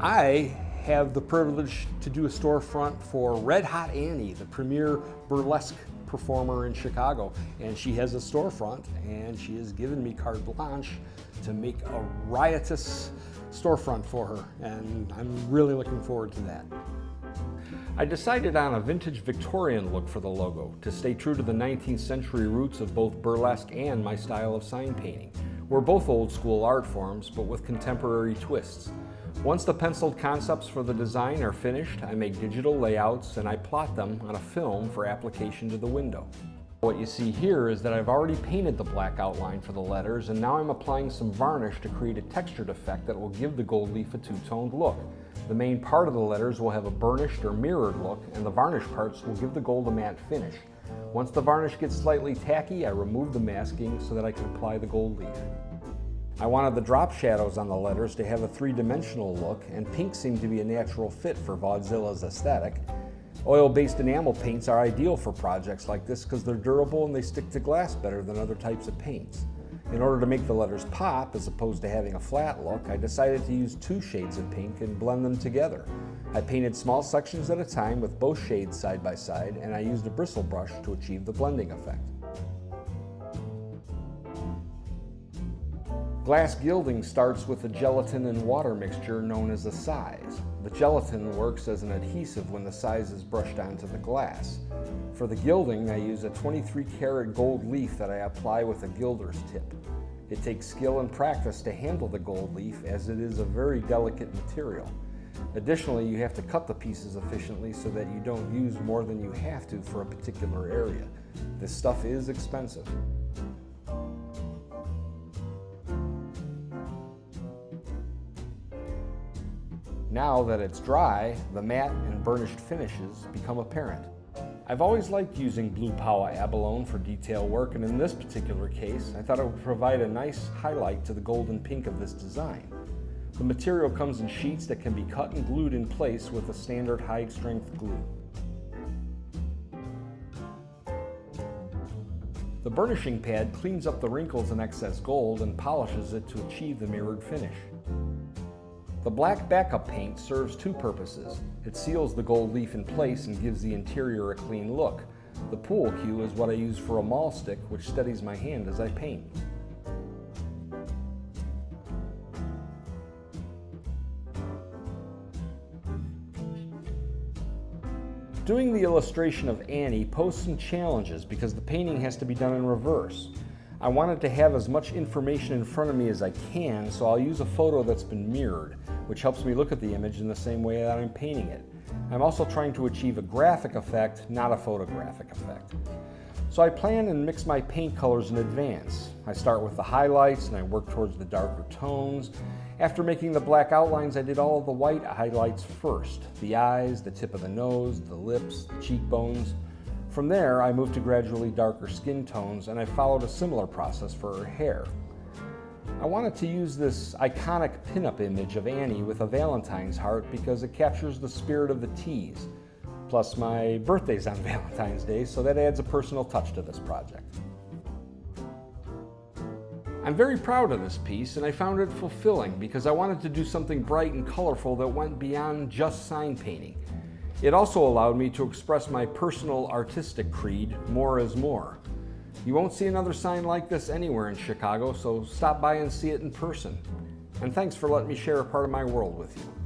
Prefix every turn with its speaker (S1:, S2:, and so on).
S1: I have the privilege to do a storefront for Red Hot Annie, the premier burlesque performer in Chicago. And she has a storefront, and she has given me carte blanche to make a riotous storefront for her. And I'm really looking forward to that. I decided on a vintage Victorian look for the logo to stay true to the 19th century roots of both burlesque and my style of sign painting. We're both old school art forms, but with contemporary twists. Once the penciled concepts for the design are finished, I make digital layouts and I plot them on a film for application to the window. What you see here is that I've already painted the black outline for the letters, and now I'm applying some varnish to create a textured effect that will give the gold leaf a two-toned look. The main part of the letters will have a burnished or mirrored look, and the varnish parts will give the gold a matte finish. Once the varnish gets slightly tacky, I remove the masking so that I can apply the gold leaf. I wanted the drop shadows on the letters to have a three-dimensional look, and pink seemed to be a natural fit for Vaudzilla's aesthetic. Oil-based enamel paints are ideal for projects like this because they're durable and they stick to glass better than other types of paints. In order to make the letters pop, as opposed to having a flat look, I decided to use two shades of pink and blend them together. I painted small sections at a time with both shades side by side, and I used a bristle brush to achieve the blending effect. Glass gilding starts with a gelatin and water mixture known as a size. The gelatin works as an adhesive when the size is brushed onto the glass. For the gilding, I use a 23-karat gold leaf that I apply with a gilder's tip. It takes skill and practice to handle the gold leaf, as it is a very delicate material. Additionally, you have to cut the pieces efficiently so that you don't use more than you have to for a particular area. This stuff is expensive. Now that it's dry, the matte and burnished finishes become apparent. I've always liked using blue Powa abalone for detail work, and in this particular case, I thought it would provide a nice highlight to the golden pink of this design. The material comes in sheets that can be cut and glued in place with a standard high-strength glue. The burnishing pad cleans up the wrinkles and excess gold and polishes it to achieve the mirrored finish. The black backup paint serves two purposes. It seals the gold leaf in place and gives the interior a clean look. The pool cue is what I use for a maul stick, which steadies my hand as I paint. Doing the illustration of Annie posed some challenges because the painting has to be done in reverse. I wanted to have as much information in front of me as I can, so I'll use a photo that's been mirrored, which helps me look at the image in the same way that I'm painting it. I'm also trying to achieve a graphic effect, not a photographic effect. So I plan and mix my paint colors in advance. I start with the highlights and I work towards the darker tones. After making the black outlines, I did all of the white highlights first. The eyes, the tip of the nose, the lips, the cheekbones. From there, I moved to gradually darker skin tones, and I followed a similar process for her hair. I wanted to use this iconic pinup image of Annie with a Valentine's heart because it captures the spirit of the tease. Plus, my birthday's on Valentine's Day, so that adds a personal touch to this project. I'm very proud of this piece, and I found it fulfilling because I wanted to do something bright and colorful that went beyond just sign painting. It also allowed me to express my personal artistic creed, more is more. You won't see another sign like this anywhere in Chicago, so stop by and see it in person. And thanks for letting me share a part of my world with you.